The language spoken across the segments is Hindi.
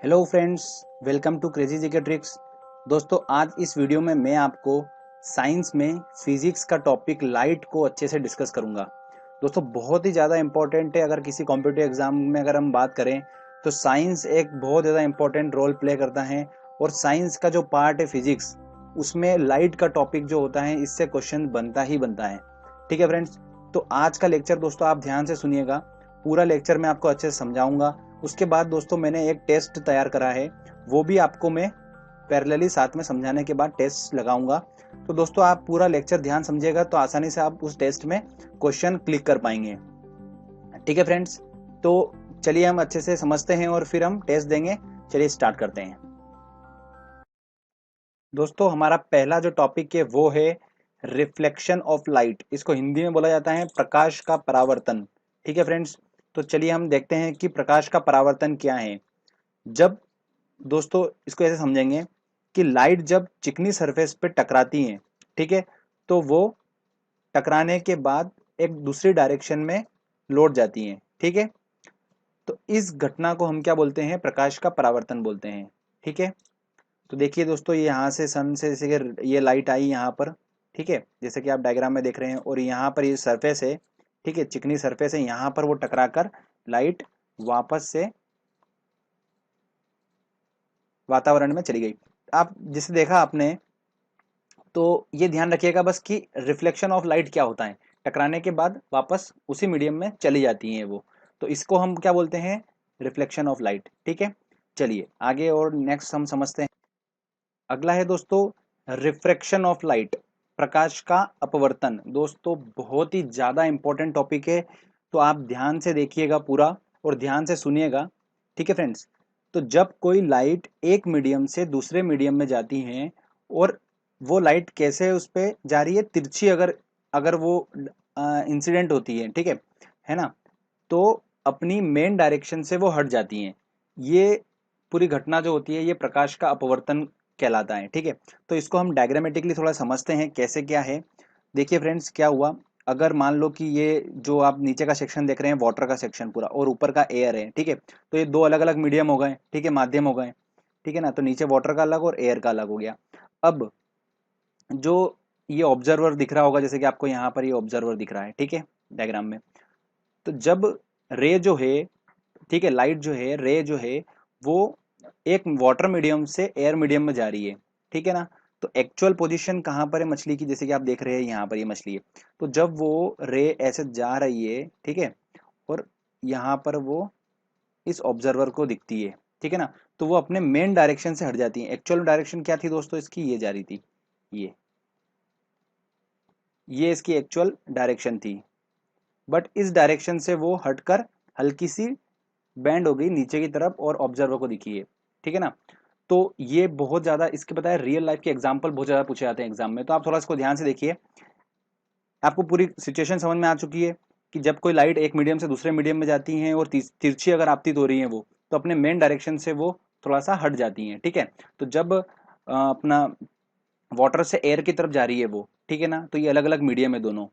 Hello friends, welcome to crazy GK tricks. दोस्तों, आज इस वीडियो में मैं आपको साइंस में फिजिक्स का टॉपिक लाइट को अच्छे से डिस्कस करूंगा। दोस्तों, बहुत ही ज़्यादा इंपॉर्टेंट है। अगर किसी कॉम्पिटिटिव एग्जाम में अगर हम बात करें तो साइंस एक बहुत ज़्यादा इंपॉर्टेंट रोल प्ले करता है। और साइंस का जो पार्ट है फिजिक्स, उसमें लाइट का टॉपिक जो होता है, इससे क्वेश्चन बनता ही बनता है। ठीक है फ्रेंड्स, तो आज का लेक्चर दोस्तों आप ध्यान से सुनिएगा। पूरा लेक्चर मैं आपको अच्छे से समझाऊंगा। उसके बाद दोस्तों मैंने एक टेस्ट तैयार करा है, वो भी आपको मैं पैरेलली साथ में समझाने के बाद टेस्ट लगाऊंगा। तो दोस्तों आप पूरा लेक्चर ध्यान समझिएगा तो आसानी से आप उस टेस्ट में क्वेश्चन क्लिक कर पाएंगे। ठीक है फ्रेंड्स, तो चलिए हम अच्छे से समझते हैं और फिर हम टेस्ट देंगे। चलिए स्टार्ट करते हैं। दोस्तों, हमारा पहला जो टॉपिक है वो है रिफ्लेक्शन ऑफ लाइट। इसको हिंदी में बोला जाता है प्रकाश का परावर्तन। ठीक है फ्रेंड्स, तो चलिए हम देखते हैं कि प्रकाश का परावर्तन क्या है। जब दोस्तों इसको ऐसे समझेंगे कि लाइट जब चिकनी सरफेस पे टकराती है, ठीक है, तो वो टकराने के बाद एक दूसरी डायरेक्शन में लौट जाती है। ठीक है, तो इस घटना को हम क्या बोलते हैं? प्रकाश का परावर्तन बोलते हैं। ठीक है, तो देखिए दोस्तों, ये यहाँ से सन से जैसे कि ये लाइट आई यहाँ पर, ठीक है, जैसे कि आप डायग्राम में देख रहे हैं, और यहाँ पर ये सरफेस है, ठीक है, चिकनी सरफेस है, यहाँ पर वो टकरा कर लाइट वापस से वातावरण में चली गई। आप जिसे देखा आपने, तो ये ध्यान रखिएगा बस कि रिफ्लेक्शन ऑफ लाइट क्या होता है। टकराने के बाद वापस उसी मीडियम में चली जाती हैं वो, तो इसको हम क्या बोलते हैं? Reflection of light. ठीक है, चलिए आगे और नेक्स्ट हम समझते हैं। अगला है दोस्तों रिफ्रैक्शन ऑफ लाइट, प्रकाश का अपवर्तन। दोस्तों बहुत ही ज्यादा इंपॉर्टेंट टॉपिक है, तो आप ध्यान से देखिएगा पूरा और ध्यान से सुनिएगा। ठीक है फ्रेंड्स, तो जब कोई लाइट एक मीडियम से दूसरे मीडियम में जाती है, और वो लाइट कैसे उस पे जा रही है? तिरछी अगर अगर वो इंसिडेंट होती है ना, तो अपनी मेन डायरेक्शन से वो हट जाती हैं। ये पूरी घटना जो होती है ये प्रकाश का अपवर्तन कहलाता है। ठीक है, तो इसको हम डायग्रामेटिकली थोड़ा समझते हैं कैसे क्या है। देखिए फ्रेंड्स, क्या हुआ, अगर मान लो कि ये जो आप नीचे का सेक्शन देख रहे हैं वाटर का सेक्शन पूरा, और ऊपर का एयर है, ठीक है, तो ये दो अलग अलग मीडियम हो गए, ठीक है, माध्यम हो गए। ठीक है ना, तो नीचे वाटर का अलग और एयर का अलग हो गया। अब जो ये ऑब्जर्वर दिख रहा होगा, जैसे कि आपको यहाँ पर ये ऑब्जर्वर दिख रहा है, ठीक है, डायग्राम में, तो जब रे जो है, ठीक है, लाइट जो है, रे जो है, वो एक वाटर मीडियम से एयर मीडियम में जा रही है। ठीक है ना, तो एक्चुअल पोजीशन कहाँ पर है मछली की? जैसे कि आप देख रहे हैं यहाँ पर ये मछली है, तो जब वो रे ऐसे जा रही है, ठीक है, और यहाँ पर वो इस ऑब्जर्वर को दिखती है, ठीक है ना, तो वो अपने मेन डायरेक्शन से हट जाती है। एक्चुअल डायरेक्शन क्या थी दोस्तों इसकी? ये जा रही थी, ये ये इसकी एक्चुअल डायरेक्शन थी, बट इस डायरेक्शन से वो हटकर हल्की सी बैंड हो गई नीचे की तरफ और ऑब्जर्वर को दिखी है। ठीक है ना, तो ये बहुत ज्यादा, इसके पता है रियल लाइफ के एग्जांपल बहुत ज्यादा पूछे जाते हैं एग्जाम में, तो आप थोड़ा इसको ध्यान से देखिए। आपको पूरी सिचुएशन समझ में आ चुकी है कि जब कोई लाइट एक मीडियम से दूसरे मीडियम में जाती है और तिरछी अगर आपतित हो रही है वो, तो अपने मेन डायरेक्शन से वो थोड़ा सा हट जाती हैं। ठीक है, तो जब अपना वाटर से एयर की तरफ जा रही है वो, ठीक है ना, तो ये अलग अलग मीडियम है दोनों।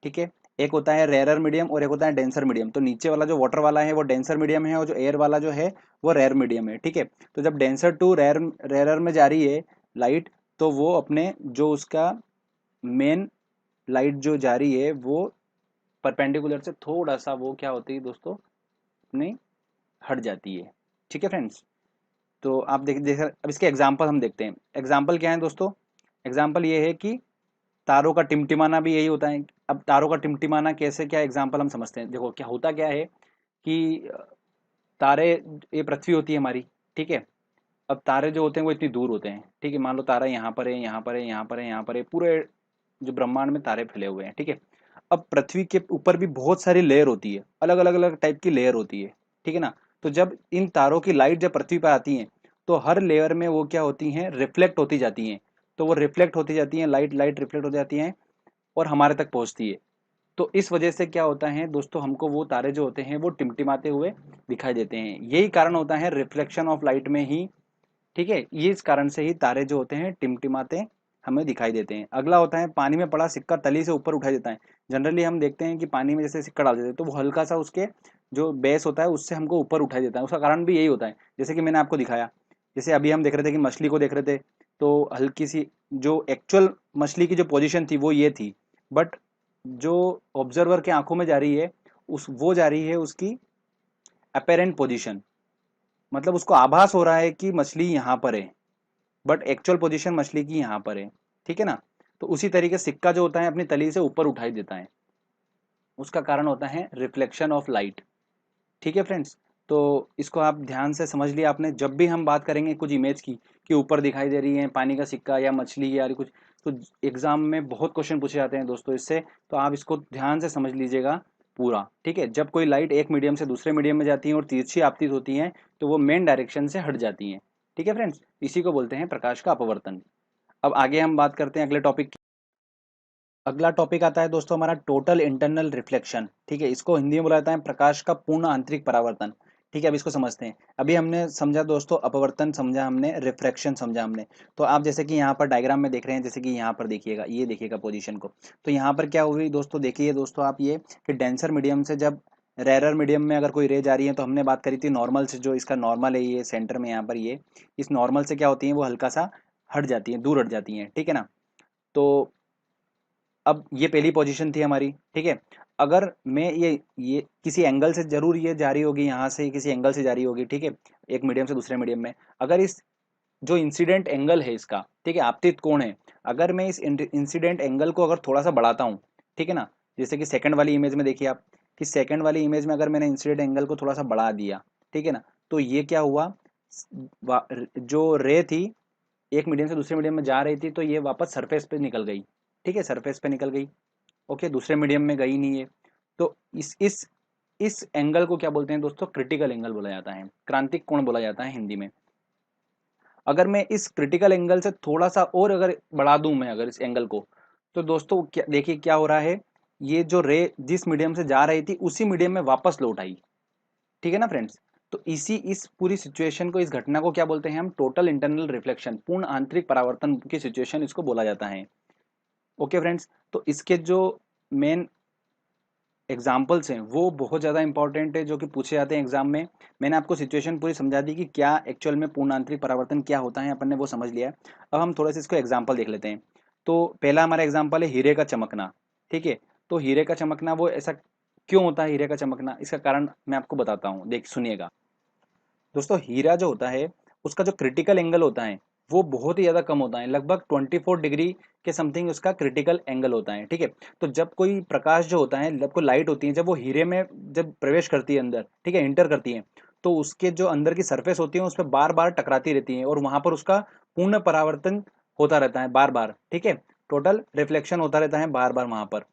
ठीक है, एक होता है रेयरर मीडियम और एक होता है डेंसर मीडियम। तो नीचे वाला जो वाटर वाला है वो डेंसर मीडियम है, और जो एयर वाला जो है वो रेयर मीडियम है। ठीक है, तो जब डेंसर टू रेयरर में जा रही है लाइट, तो वो अपने जो उसका मेन लाइट जो जा रही है वो परपेंडिकुलर से थोड़ा सा वो क्या होती है दोस्तों, अपनी हट जाती है। ठीक है फ्रेंड्स, तो आप देख अब इसके एग्जाम्पल हम देखते हैं। एग्जाम्पल क्या है दोस्तों? एग्जाम्पल ये है कि तारों का टिमटिमाना भी यही होता है। अब तारों का टिमटिमाना कैसे, क्या एग्जाम्पल हम समझते हैं। देखो क्या होता क्या है कि तारे, ये पृथ्वी होती है हमारी, ठीक है, अब तारे जो होते हैं वो इतनी दूर होते हैं, ठीक है, मान लो तारा यहाँ पर है, यहाँ पर है, यहाँ पर है, यहाँ पर है, पूरे जो ब्रह्मांड में तारे फैले हुए हैं। ठीक है, अब पृथ्वी के ऊपर भी बहुत सारी लेयर होती है, अलग अलग अलग टाइप की लेयर होती है। ठीक है ना, तो जब इन तारों की लाइट जब पृथ्वी पर आती है, तो हर लेयर में वो क्या होती हैं? रिफ्लेक्ट होती जाती हैं। तो वो रिफ्लेक्ट होती जाती हैं, लाइट लाइट रिफ्लेक्ट हो जाती हैं और हमारे तक पहुंचती है। तो इस वजह से क्या होता है दोस्तों, हमको वो तारे जो होते हैं वो टिमटिमाते हुए दिखाई देते हैं। यही कारण होता है रिफ्लेक्शन ऑफ लाइट में ही। ठीक है, ये इस कारण से ही तारे जो होते हैं टिमटिमाते हमें दिखाई देते हैं। अगला होता है पानी में पड़ा सिक्का तली से ऊपर उठाया जाता है। जनरली हम देखते हैं कि पानी में जैसे सिक्का डाल देते हैं तो वो हल्का सा उसके जो बेस होता है उससे हमको ऊपर उठा देता है। उसका कारण भी यही होता है, जैसे कि मैंने आपको दिखाया। जैसे अभी हम देख रहे थे कि मछली को देख रहे थे, तो हल्की सी जो एक्चुअल मछली की जो पोजीशन थी वो ये थी, बट जो ऑब्जर्वर के आंखों में जा रही है उस वो जा रही है उसकी अपेरेंट पोजीशन, मतलब उसको आभास हो रहा है कि मछली यहाँ पर है, बट एक्चुअल पोजीशन मछली की यहाँ पर है। ठीक है ना। तो उसी तरीके सिक्का जो होता है अपनी तली से ऊपर उठाई देता है, उसका कारण होता है रिफ्लेक्शन ऑफ लाइट। ठीक है फ्रेंड्स। तो इसको आप ध्यान से समझ लिया आपने। जब भी हम बात करेंगे कुछ इमेज की कि ऊपर दिखाई दे रही है पानी का सिक्का या मछली या कुछ, तो एग्जाम में बहुत क्वेश्चन पूछे जाते हैं दोस्तों इससे, तो आप इसको ध्यान से समझ लीजिएगा पूरा। ठीक है। जब कोई लाइट एक मीडियम से दूसरे मीडियम में जाती है और तिरछी आपतित होती है तो वो मेन डायरेक्शन से हट जाती है। ठीक है फ्रेंड्स, इसी को बोलते हैं प्रकाश का अपवर्तन। अब आगे हम बात करते हैं अगले टॉपिक की। अगला टॉपिक आता है दोस्तों हमारा टोटल इंटरनल रिफ्लेक्शन। ठीक है, इसको हिंदी में बोला जाता है प्रकाश का पूर्ण आंतरिक परावर्तन। ठीक है, अब इसको समझते हैं। अभी हमने समझा दोस्तों अपवर्तन, समझा हमने रिफ्रैक्शन समझा हमने। तो आप जैसे कि यहाँ पर डायग्राम में देख रहे हैं, जैसे कि यहाँ पर देखिएगा, ये देखिएगा पोजीशन को। तो यहाँ पर क्या हुई दोस्तों, देखिए दोस्तों आप ये कि डेंसर मीडियम से जब रेरर मीडियम में अगर कोई रे जा रही है, तो हमने बात करी थी नॉर्मल से, जो इसका नॉर्मल है ये सेंटर में यहाँ पर, ये इस नॉर्मल से क्या होती है वो हल्का सा हट जाती है, दूर हट जाती है। ठीक है ना। तो अब ये पहली पोजीशन थी हमारी। ठीक है। अगर मैं ये किसी एंगल से जरूर ये जारी होगी, यहाँ से किसी एंगल से जारी होगी। ठीक है, एक मीडियम से दूसरे मीडियम में। अगर इस जो इंसिडेंट एंगल है इसका, ठीक है, आपतित कोण है, अगर मैं इस इंसिडेंट एंगल को अगर थोड़ा सा बढ़ाता हूँ, ठीक है ना, जैसे कि सेकंड वाली इमेज में देखिए आप, कि सेकंड वाली इमेज में अगर मैंने इंसिडेंट एंगल को थोड़ा सा बढ़ा दिया, ठीक है ना, तो ये क्या हुआ, जो रे थी एक मीडियम से दूसरे मीडियम में जा रही थी, तो ये वापस सरफेस पे निकल गई। ठीक है, सरफेस पे निकल गई। ओके, दूसरे मीडियम में गई नहीं है। तो इस एंगल को क्या बोलते हैं दोस्तों, क्रिटिकल एंगल बोला जाता है, क्रांतिक कोण बोला जाता है हिंदी में। अगर मैं इस क्रिटिकल एंगल से थोड़ा सा और अगर बढ़ा दूं मैं अगर इस एंगल को, तो दोस्तों क्या देखिए क्या हो रहा है, ये जो रे जिस मीडियम से जा रही थी उसी मीडियम में वापस लौट आई। ठीक है ना फ्रेंड्स। तो इस पूरी सिचुएशन को, इस घटना को क्या बोलते हैं हम, टोटल इंटरनल रिफ्लेक्शन, पूर्ण आंतरिक परावर्तन की सिचुएशन इसको बोला जाता है। Okay friends. तो इसके जो मेन एग्जाम्पल्स हैं वो बहुत ज़्यादा इंपॉर्टेंट है, जो कि पूछे जाते हैं एग्जाम में। मैंने आपको सिचुएशन पूरी समझा दी कि क्या एक्चुअल में पूर्ण आंतरिक परावर्तन क्या होता है, अपन ने वो समझ लिया है। अब हम थोड़ा सा इसको एग्जाम्पल देख लेते हैं। तो पहला हमारा एग्जाम्पल है हीरे का चमकना। ठीक है। तो हीरे का चमकना वो ऐसा क्यों होता है, हीरे का चमकना, इसका कारण मैं आपको बताता हूँ, देख सुनिएगा दोस्तों। हीरा जो होता है उसका जो क्रिटिकल एंगल होता है वो बहुत ही ज़्यादा कम होता है, लगभग 24 डिग्री के समथिंग उसका क्रिटिकल एंगल होता है। ठीक है। तो जब कोई प्रकाश जो होता है, जब कोई लाइट होती है, जब वो हीरे में जब प्रवेश करती है अंदर, ठीक है, इंटर करती है, तो उसके जो अंदर की सरफेस होती है उस पर बार बार टकराती रहती है और वहां पर उसका पूर्ण परावर्तन होता रहता है बार बार। ठीक है। टोटल रिफ्लेक्शन होता रहता है बार बार वहां पर।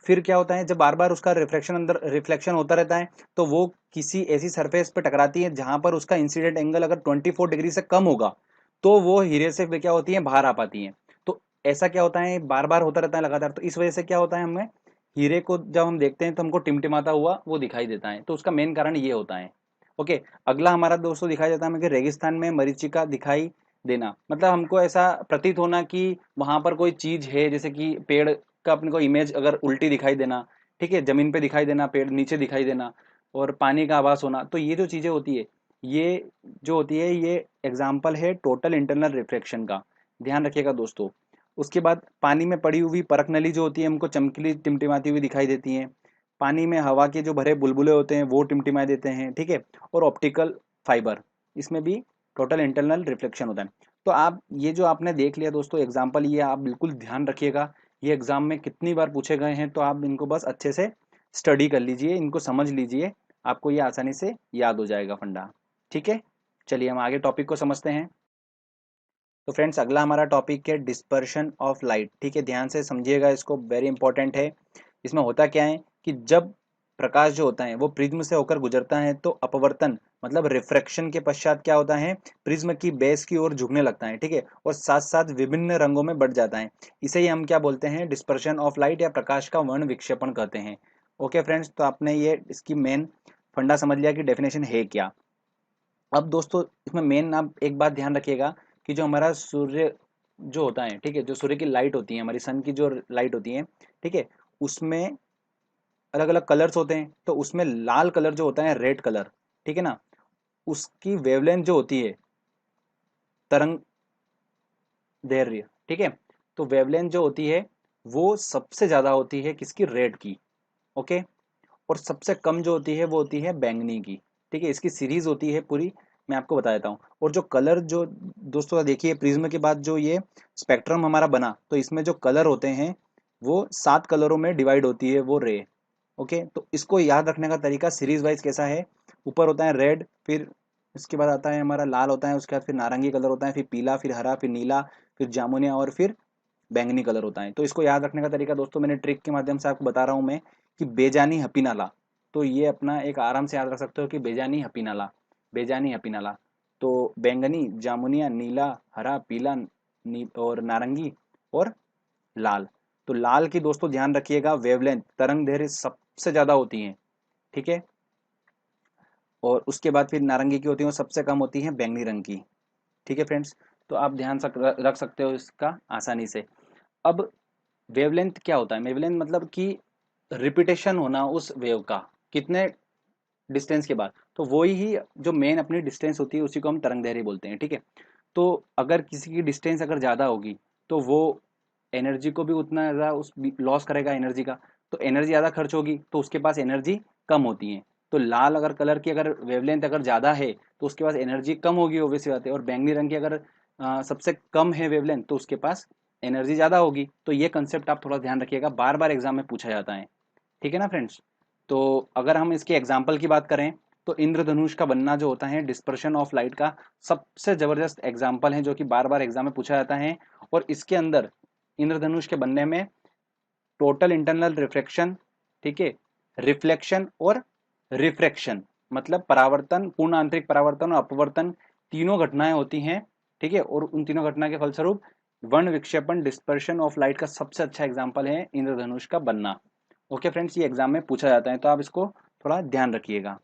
फिर क्या होता है, जब बार बार उसका रिफ्लेक्शन अंदर रिफ्लेक्शन होता रहता है, तो वो किसी ऐसी सरफेस पर टकराती है जहां पर उसका इंसिडेंट एंगल अगर 24 डिग्री से कम होगा, तो वो हीरे से क्या होती है, बाहर आ पाती है। तो ऐसा क्या होता है, बार बार होता रहता है लगातार, तो इस वजह से क्या होता है, हमें हीरे को जब हम देखते हैं तो हमको टिमटिमाता हुआ वो दिखाई देता है। तो उसका मेन कारण ये होता है। ओके। अगला हमारा दोस्तों दिखाई देता है हमें कि रेगिस्तान में मरीचिका दिखाई देना, मतलब हमको ऐसा प्रतीत होना कि वहां पर कोई चीज है, जैसे कि पेड़ का अपने को इमेज अगर उल्टी दिखाई देना, ठीक है, जमीन पे दिखाई देना, पेड़ नीचे दिखाई देना, और पानी का आभास होना। तो ये जो चीजें होती है, ये जो होती है, ये एग्जाम्पल है टोटल इंटरनल रिफ्लेक्शन का, ध्यान रखिएगा दोस्तों। उसके बाद पानी में पड़ी हुई परख नली जो होती है हमको चमकीली टिमटिमाती हुई दिखाई देती है। पानी में हवा के जो भरे बुलबुले होते हैं वो टिमटिमाए देते हैं। ठीक है। और ऑप्टिकल फाइबर, इसमें भी टोटल इंटरनल रिफ्लेक्शन होता है। तो आप ये जो आपने देख लिया दोस्तों एग्जाम्पल, ये आप बिल्कुल ध्यान रखिएगा, ये एग्जाम में कितनी बार पूछे गए हैं, तो आप इनको बस अच्छे से स्टडी कर लीजिए, इनको समझ लीजिए, आपको ये आसानी से याद हो जाएगा फंडा। ठीक है। चलिए हम आगे टॉपिक को समझते हैं। तो फ्रेंड्स अगला हमारा टॉपिक है डिस्पर्शन ऑफ लाइट। ठीक है, ध्यान से समझिएगा इसको, वेरी इंपॉर्टेंट है। इसमें होता क्या है कि जब प्रकाश जो होता है वो प्रिज्म से होकर गुजरता है, तो अपवर्तन मतलब रिफ्रैक्शन के पश्चात क्या होता है, प्रिज्म की बेस की ओर झुकने लगता है। ठीक है। और साथ साथ विभिन्न रंगों में बढ़ जाता है। इसे ही हम क्या बोलते हैं, डिस्पर्शन ऑफ लाइट या प्रकाश का वर्ण विक्षेपण कहते हैं। ओके फ्रेंड्स, तो आपने ये इसकी मेन फंडा समझ लिया कि डेफिनेशन है क्या। अब दोस्तों इसमें मेन आप एक बात ध्यान रखिएगा कि जो हमारा सूर्य जो होता है, ठीक है, जो सूर्य की लाइट होती है, हमारी सन की जो लाइट होती है, ठीक है, उसमें अलग अलग कलर्स होते हैं, तो उसमें लाल कलर जो होता है रेड कलर, ठीक है ना, उसकी वेवलेंथ जो होती है तरंग दैर्ध्य, ठीक है, तो वेवलेंथ जो होती है वो सबसे ज्यादा होती है किसकी, रेड की, ओके। और सबसे कम जो होती है वो होती है बैंगनी की, ठीक है। इसकी सीरीज होती है पूरी, मैं आपको बता देता हूँ। और जो कलर जो दोस्तों देखिए प्रिज्म के बाद जो ये स्पेक्ट्रम हमारा बना, तो इसमें जो कलर होते हैं वो 7 कलरों में डिवाइड होती है वो रे, ओके। तो इसको याद रखने का तरीका सीरीज वाइज कैसा है, ऊपर होता है रेड, फिर इसके बाद आता है हमारा लाल होता है, उसके बाद फिर नारंगी कलर होता है, फिर पीला, फिर हरा, फिर नीला, फिर जामुनिया और फिर बैंगनी कलर होता है। तो इसको याद रखने का तरीका दोस्तों मैंने ट्रिक के माध्यम से आपको बता रहा हूँ मैं, कि बेजानी हपीनाला, तो ये अपना एक आराम से याद रख सकते हो कि बेजानी हपीनाला, बेजानी हपीनाला। तो बैंगनी, जामुनिया, नीला, हरा, पीला, और नारंगी और लाल। तो लाल की दोस्तों ध्यान रखिएगा वेवलेंथ तरंग दैर्ध्य सबसे ज्यादा होती है, ठीक है। और उसके बाद फिर नारंगी की होती है और सबसे कम होती है बैंगनी रंग की, ठीक है फ्रेंड्स। तो आप ध्यान रख सकते हो इसका आसानी से। अब वेवलेंथ क्या होता है, वेवलेंथ मतलब कि रिपीटेशन होना उस वेव का कितने डिस्टेंस के बाद, तो वही ही जो मेन अपनी डिस्टेंस होती है उसी को हम तरंग दैर्ध्य बोलते हैं, ठीक है। तो अगर किसी की डिस्टेंस अगर ज़्यादा होगी तो वो एनर्जी को भी उतना ज़्यादा उस लॉस करेगा एनर्जी का, तो एनर्जी ज़्यादा खर्च होगी तो उसके पास एनर्जी कम होती है। तो लाल अगर कलर की अगर वेवलेंथ अगर ज़्यादा है तो उसके पास एनर्जी कम होगी, ऑब्वियस बात है। और बैंगनी रंग की अगर सबसे कम है वेवलेंथ तो उसके पास एनर्जी ज़्यादा होगी। तो ये कंसेप्ट आप थोड़ा ध्यान रखिएगा, बार बार एग्जाम में पूछा जाता है, ठीक है ना फ्रेंड्स। तो अगर हम इसके एग्जाम्पल की बात करें तो इंद्रधनुष का बनना जो होता है डिस्पर्शन ऑफ लाइट का सबसे जबरदस्त एग्जाम्पल है, जो कि बार बार एग्जाम में पूछा जाता है। और इसके अंदर इंद्रधनुष के बनने में टोटल इंटरनल रिफ्रैक्शन, ठीक है, रिफ्लेक्शन और रिफ्रैक्शन, मतलब परावर्तन, पूर्ण आंतरिक परावर्तन और अपवर्तन, तीनों घटनाएं होती हैं, ठीक है। और उन तीनों घटना के फलस्वरूप वर्ण विक्षेपण डिस्पर्शन ऑफ लाइट का सबसे अच्छा एग्जाम्पल है इंद्रधनुष का बनना। ओके फ्रेंड्स, ये एग्जाम में पूछा जाता है तो आप इसको थोड़ा ध्यान रखिएगा।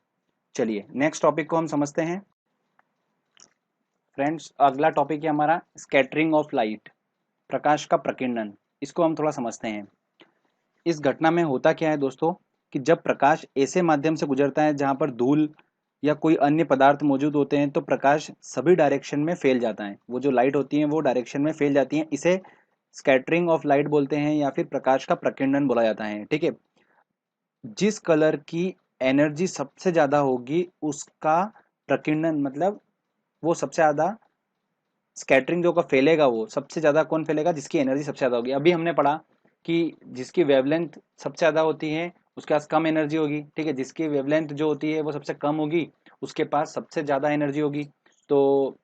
चलिए नेक्स्ट टॉपिक को हम समझते हैं फ्रेंड्स। अगला टॉपिक है हमारा स्कैटरिंग ऑफ लाइट, प्रकाश का प्रकीर्णन। इसको हम थोड़ा समझते हैं। इस घटना में होता क्या है दोस्तों, कि जब प्रकाश ऐसे माध्यम से गुजरता है जहां पर धूल या कोई अन्य पदार्थ मौजूद होते हैं तो प्रकाश सभी डायरेक्शन में फैल जाता है। वो जो लाइट होती है वो डायरेक्शन में फैल जाती है, इसे स्कैटरिंग ऑफ लाइट बोलते हैं या फिर प्रकाश का प्रकीर्णन बोला जाता है, ठीक है। जिस कलर की एनर्जी सबसे ज्यादा होगी उसका प्रकीर्णन, मतलब वो सबसे ज्यादा स्कैटरिंग जो का फैलेगा, वो सबसे ज्यादा कौन फैलेगा, जिसकी एनर्जी सबसे ज्यादा होगी। अभी हमने पढ़ा कि जिसकी वेवलेंथ सबसे ज्यादा होती है उसके पास कम एनर्जी होगी, ठीक है। जिसकी वेवलेंथ जो होती है वो सबसे कम होगी उसके पास सबसे ज्यादा एनर्जी होगी। तो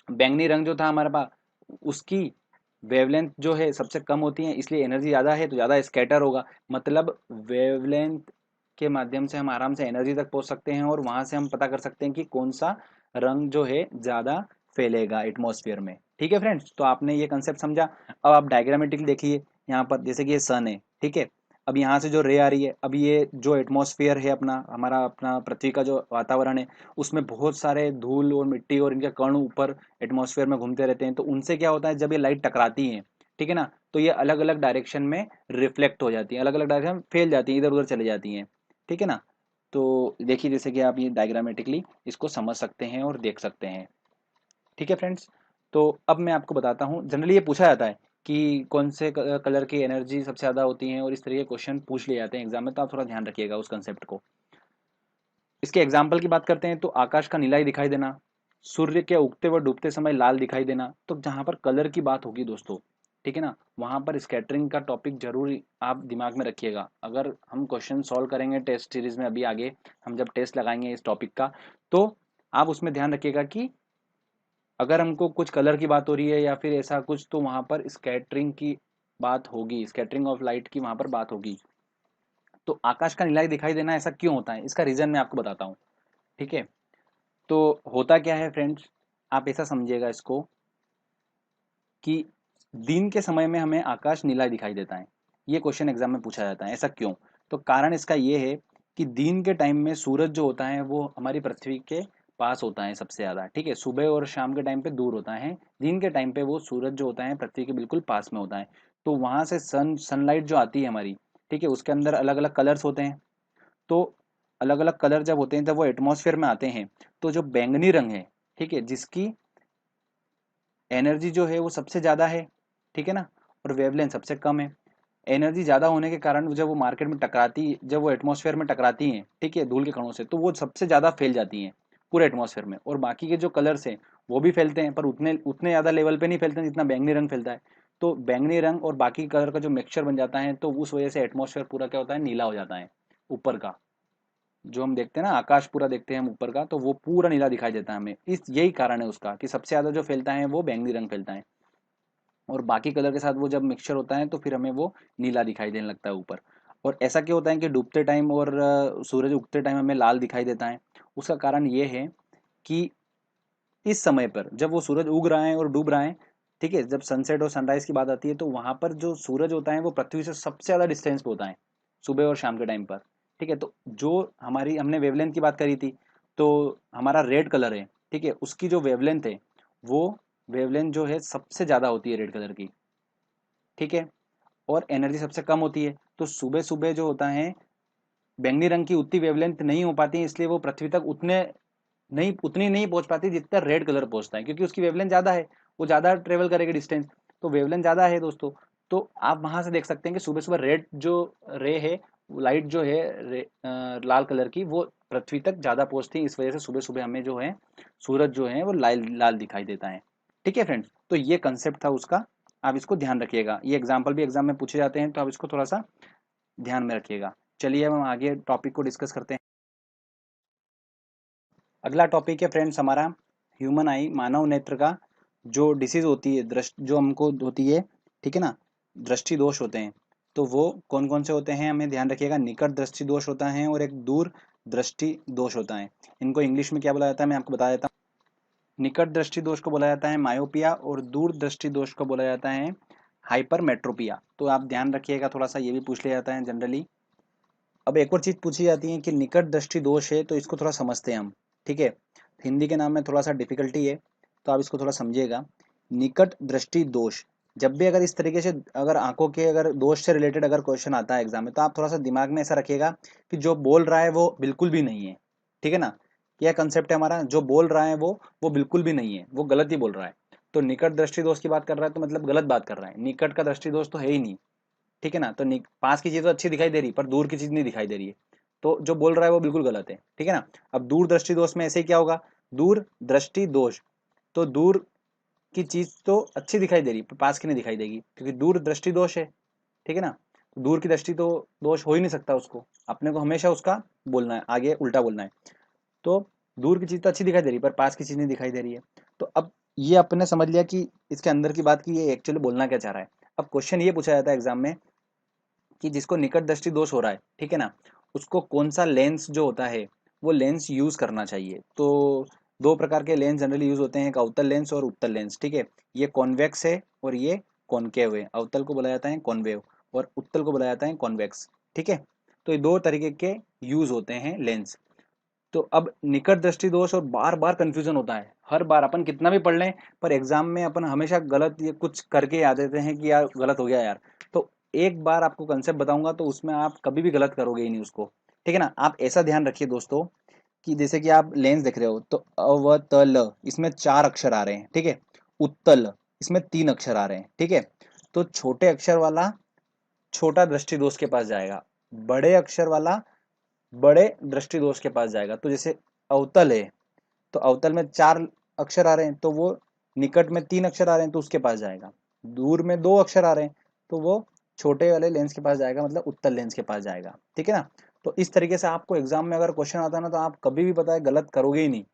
बैंगनी रंग जो था हमारे पास, उसकी वेवलेंथ जो है सबसे कम होती है इसलिए एनर्जी ज्यादा है तो ज्यादा स्कैटर होगा। मतलब वेवलेंथ के माध्यम से हम आराम से एनर्जी तक पहुंच सकते हैं और वहां से हम पता कर सकते हैं कि कौन सा रंग जो है ज्यादा फैलेगा एटमॉस्फेयर में, ठीक है फ्रेंड्स। तो आपने ये कंसेप्ट समझा। अब आप डायग्रामेटिकली देखिए यहाँ पर, जैसे कि ये सन है, ठीक है। अब यहाँ से जो रे आ रही है, अब ये जो एटमॉस्फेयर है अपना, हमारा अपना पृथ्वी का जो वातावरण है, उसमें बहुत सारे धूल और मिट्टी और इनके कण ऊपर एटमॉस्फेयर में घूमते रहते हैं। तो उनसे क्या होता है, जब ये लाइट टकराती है, ठीक है ना, तो ये अलग अलग डायरेक्शन में रिफ्लेक्ट हो जाती है, अलग अलग डायरेक्शन में फैल जाती है, इधर उधर चली जाती हैं, ठीक है ना। तो देखिए जैसे कि आप ये डायग्रामेटिकली इसको समझ सकते हैं और देख सकते हैं, ठीक है फ्रेंड्स। तो अब मैं आपको बताता हूँ, जनरली ये पूछा जाता है कि कौन से कलर की एनर्जी सबसे ज़्यादा होती है और इस तरह के क्वेश्चन पूछ लिए जाते हैं एग्जाम में, तो आप थोड़ा ध्यान रखिएगा उस कंसेप्ट को। इसके एग्जाम्पल की बात करते हैं तो आकाश का नीला ही दिखाई देना, सूर्य के उगते व डूबते समय लाल दिखाई देना। तो जहां पर कलर की बात होगी दोस्तों, ठीक है ना, वहां पर स्कैटरिंग का टॉपिक जरूर आप दिमाग में रखिएगा। अगर हम क्वेश्चन सॉल्व करेंगे टेस्ट सीरीज में, अभी आगे हम जब टेस्ट लगाएंगे इस टॉपिक का, तो आप उसमें ध्यान रखिएगा कि अगर हमको कुछ कलर की बात हो रही है या फिर ऐसा कुछ, तो वहां पर स्कैटरिंग की बात होगी, स्कैटरिंग ऑफ लाइट की वहां पर बात होगी। तो आकाश का नीला ही दिखाई देना ऐसा क्यों होता है, इसका रीजन मैं आपको बताता हूँ, ठीक है। तो होता क्या है फ्रेंड्स, आप ऐसा समझिएगा इसको कि दिन के समय में हमें आकाश नीला दिखाई देता है। ये क्वेश्चन एग्जाम में पूछा जाता है, ऐसा क्यों। तो कारण इसका ये है कि दिन के टाइम में सूरज जो होता है वो हमारी पृथ्वी के पास होता है सबसे ज्यादा, ठीक है। सुबह और शाम के टाइम पे दूर होता है, दिन के टाइम पे वो सूरज जो होता है पृथ्वी के बिल्कुल पास में होता है। तो वहां से सनलाइट जो आती है हमारी, ठीक है, उसके अंदर अलग अलग कलर्स होते हैं। तो अलग अलग कलर जब होते हैं जब वो एटमॉस्फेयर में आते हैं, तो जो बैंगनी रंग है, ठीक है, जिसकी एनर्जी जो है वो सबसे ज़्यादा है, ठीक है ना, और वेवलेंथ सबसे कम है। एनर्जी ज़्यादा होने के कारण जब वो मार्केट में टकराती, जब वो एटमॉस्फेयर में टकराती हैं, ठीक है, धूल के कणों से, तो वो सबसे ज़्यादा फैल जाती हैं पूरे एटमॉस्फेयर में। और बाकी के जो कलर्स हैं वो भी फैलते हैं, पर उतने उतने ज़्यादा लेवल पे नहीं फैलते हैं जितना बैंगनी रंग फैलता है। तो बैंगनी रंग और बाकी कलर का जो मिक्सचर बन जाता है, तो उस वजह से एटमॉस्फेयर पूरा क्या होता है, नीला हो जाता है। ऊपर का जो हम देखते हैं ना, आकाश पूरा देखते हैं हम ऊपर का, तो वो पूरा नीला दिखाई देता है हमें। इस यही कारण है उसका कि सबसे ज़्यादा जो फैलता है वो बैंगनी रंग फैलता है, और बाकी कलर के साथ वो जब मिक्सचर होता है तो फिर हमें वो नीला दिखाई देने लगता है ऊपर। और ऐसा क्यों होता है कि डूबते टाइम और सूरज उगते टाइम हमें लाल दिखाई देता है? उसका कारण ये है कि इस समय पर जब वो सूरज उग रहा है और डूब रहा है, ठीक है, जब सनसेट और सनराइज की बात आती है, तो वहां पर जो सूरज होता है वो पृथ्वी से सबसे ज्यादा डिस्टेंस पे होता है, सुबह और शाम के टाइम पर। ठीक है, तो जो हमारी हमने वेवलेंथ की बात करी थी, तो हमारा रेड कलर है, ठीक है, उसकी जो वेवलेंथ है, वो वेवलेंथ जो है सबसे ज्यादा होती है रेड कलर की, ठीक है, और एनर्जी सबसे कम होती है। तो सुबह सुबह जो होता है, बैंगनी रंग की उतनी वेवलेंथ नहीं हो पाती है, इसलिए वो पृथ्वी तक उतनी नहीं पहुंच पाती जितना रेड कलर पहुंचता है, क्योंकि उसकी वेवलेंथ ज्यादा है, वो ज्यादा ट्रेवल करेगी डिस्टेंस। तो वेवलेंथ ज्यादा है दोस्तों। तो आप वहां से देख सकते हैं कि सुबह सुबह रेड जो रे है, लाइट जो है लाल कलर की, वो पृथ्वी तक ज्यादा पहुंचती है। इस वजह से सुबह सुबह हमें जो है सूरज जो है वो लाल लाल दिखाई देता है। ठीक है फ्रेंड्स, तो ये कंसेप्ट था उसका, आप इसको ध्यान रखिएगा। ये एग्जाम्पल भी एग्जाम में पूछे जाते हैं, तो आप इसको थोड़ा सा ध्यान में रखिएगा। चलिए अब हम आगे टॉपिक को डिस्कस करते हैं। अगला टॉपिक है फ्रेंड्स हमारा ह्यूमन आई, मानव नेत्र का जो डिसीज होती है, दृष्टि जो हमको होती है, ठीक है ना, दृष्टि दोष होते हैं। तो वो कौन कौन से होते हैं हमें ध्यान रखिएगा। निकट दृष्टि दोष होता है और एक दूर दृष्टि दोष होता है। इनको इंग्लिश में क्या बोला जाता है मैं आपको बता देता हूँ। निकट दृष्टि दोष को बोला जाता है मायोपिया, और दूर दृष्टि दोष को बोला जाता है हाइपरमेट्रोपिया। तो आप ध्यान रखिएगा, थोड़ा सा ये भी पूछ लिया जाता है जनरली। अब एक और चीज पूछी जाती है कि निकट दृष्टि दोष है, तो इसको थोड़ा समझते हैं हम। ठीक है, हिंदी के नाम में थोड़ा सा डिफिकल्टी है, तो आप इसको थोड़ा समझिएगा। निकट दृष्टि दोष, जब भी अगर इस तरीके से अगर आंखों के अगर दोष से रिलेटेड अगर क्वेश्चन आता है एग्जाम में, तो आप थोड़ा सा दिमाग में ऐसा रखिएगा कि जो बोल रहा है वो बिल्कुल भी नहीं है। ठीक है ना, क्या कंसेप्ट है हमारा, जो बोल रहा है वो बिल्कुल भी नहीं है, वो गलत ही बोल रहा है। तो निकट दृष्टि दोष की बात कर रहा है तो मतलब गलत बात कर रहा है, निकट का दृष्टि दोष तो है ही नहीं। ठीक है ना, तो पास की चीज तो अच्छी दिखाई दे रही पर दूर की चीज नहीं दिखाई दे रही है, तो जो बोल रहा है वो बिल्कुल गलत है। ठीक है ना। अब दूर दृष्टि दोष में ऐसे ही क्या होगा, दूर दृष्टि दोष, तो दूर की चीज तो अच्छी दिखाई दे रही पर पास की नहीं दिखाई देगी, क्योंकि दूर दृष्टि दोष है। ठीक है ना, तो दूर की दृष्टि तो दोष हो ही नहीं सकता, उसको अपने को हमेशा उसका बोलना है, आगे उल्टा बोलना है। तो दूर की चीज तो अच्छी दिखाई दे रही है पर पास की चीज नहीं दिखाई दे रही है। तो अब ये अपने समझ लिया कि इसके अंदर की बात की ये एक्चुअली बोलना क्या चाह रहा है। अब क्वेश्चन ये पूछा जाता है एग्जाम में कि जिसको निकट दृष्टि दोष हो रहा है, ठीक है ना, उसको कौन सा लेंस जो होता है वो लेंस यूज करना चाहिए। तो दो प्रकार के लेंस जनरली यूज होते हैं, एक अवतल लेंस और उत्तल लेंस। ठीक है, ये कॉन्वेक्स है और ये कॉनकेव है। अवतल को बोला जाता है कॉनवेव और उत्तल को बोला जाता है कॉन्वेक्स। ठीक है, तो ये दो तरीके के यूज होते हैं लेंस। तो अब निकट दृष्टि दोष और बार बार कंफ्यूजन होता है, हर बार अपन कितना भी पढ़ लें पर एग्जाम में अपन हमेशा गलत ये कुछ करके आ देते हैं कि यार गलत हो गया यार। तो एक बार आपको कंसेप्ट बताऊंगा तो उसमें आप कभी भी गलत करोगे ही नहीं उसको। ठीक है ना, आप ऐसा ध्यान रखिए दोस्तों कि जैसे कि आप लेंस देख रहे हो, तो अवतल इसमें 4 अक्षर आ रहे हैं, ठीक है, उत्तल इसमें 3 अक्षर आ रहे हैं। ठीक है, तो छोटे अक्षर वाला छोटा दृष्टि दोष के पास जाएगा, बड़े अक्षर वाला बड़े दृष्टि दोष के पास जाएगा। तो जैसे अवतल है, तो अवतल में 4 अक्षर आ रहे हैं, तो वो निकट में 3 अक्षर आ रहे हैं तो उसके पास जाएगा। दूर में 2 अक्षर आ रहे हैं तो वो छोटे वाले लेंस के पास जाएगा, मतलब उत्तल लेंस के पास जाएगा। ठीक है ना, तो इस तरीके से आपको एग्जाम में अगर क्वेश्चन आता है ना, तो आप कभी भी पता है गलत करोगे ही नहीं।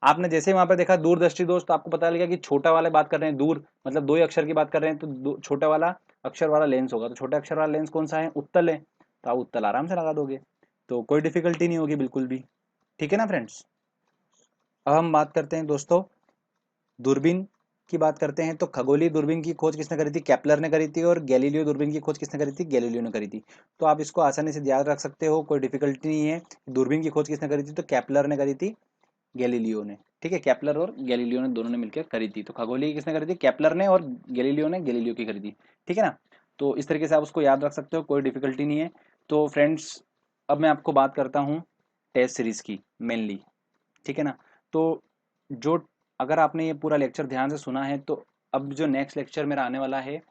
आपने जैसे ही वहां पर देखा दूरदृष्टि दोष, तो आपको पता लगा कि छोटा वाले बात कर रहे हैं, दूर मतलब 2 ही अक्षर की बात कर रहे हैं, तो छोटा वाला अक्षर वाला लेंस होगा। तो छोटे अक्षर वाला लेंस कौन सा है, उत्तल है, तो आप उत्तल आराम से लगा दोगे, तो कोई डिफिकल्टी नहीं होगी बिल्कुल भी। ठीक है ना फ्रेंड्स। अब हम बात करते हैं दोस्तों दूरबीन की बात करते हैं। तो खगोलीय दूरबीन की खोज किसने करी थी, केपलर ने करी थी। और गैलीलियो दूरबीन की खोज किसने करी थी, गैलीलियो ने करी थी। तो आप इसको आसानी से याद रख सकते हो, कोई डिफिकल्टी नहीं है। दूरबीन की खोज किसने करी थी, तो केपलर ने करी थी, गैलीलियो ने। ठीक है, केपलर और गैलीलियो ने दोनों ने मिलकर करी थी। तो खगोलीय किसने करी थी, केपलर ने, और गैलीलियो ने गैलीलियो की करी थी। ठीक है ना, तो इस तरीके से आप उसको याद रख सकते हो, कोई डिफिकल्टी नहीं है। तो फ्रेंड्स अब मैं आपको बात करता हूँ टेस्ट सीरीज की मेनली, ठीक है ना। तो जो अगर आपने ये पूरा लेक्चर ध्यान से सुना है तो अब जो नेक्स्ट लेक्चर मेरा आने वाला है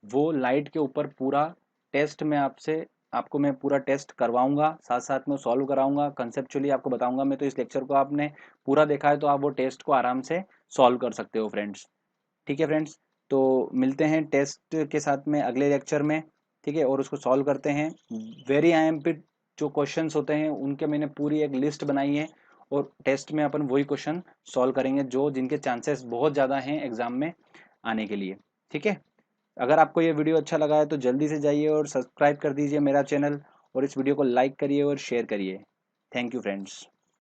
वो लाइट के ऊपर पूरा टेस्ट में आपको मैं पूरा टेस्ट करवाऊंगा, साथ साथ में सॉल्व कराऊंगा, कंसेप्चुअली आपको बताऊंगा मैं। तो इस लेक्चर को आपने पूरा देखा है तो आप वो टेस्ट को आराम से सॉल्व कर सकते हो फ्रेंड्स। ठीक है फ्रेंड्स, तो मिलते हैं टेस्ट के साथ में अगले लेक्चर में, ठीक है, और उसको सॉल्व करते हैं। वेरी आईएमपी जो क्वेश्चंस होते हैं उनके मैंने पूरी एक लिस्ट बनाई है और टेस्ट में अपन वही क्वेश्चन सॉल्व करेंगे जो जिनके चांसेस बहुत ज़्यादा हैं एग्जाम में आने के लिए। ठीक है, अगर आपको ये वीडियो अच्छा लगा है तो जल्दी से जाइए और सब्सक्राइब कर दीजिए मेरा चैनल और इस वीडियो को लाइक करिए और शेयर करिए। Thank you friends.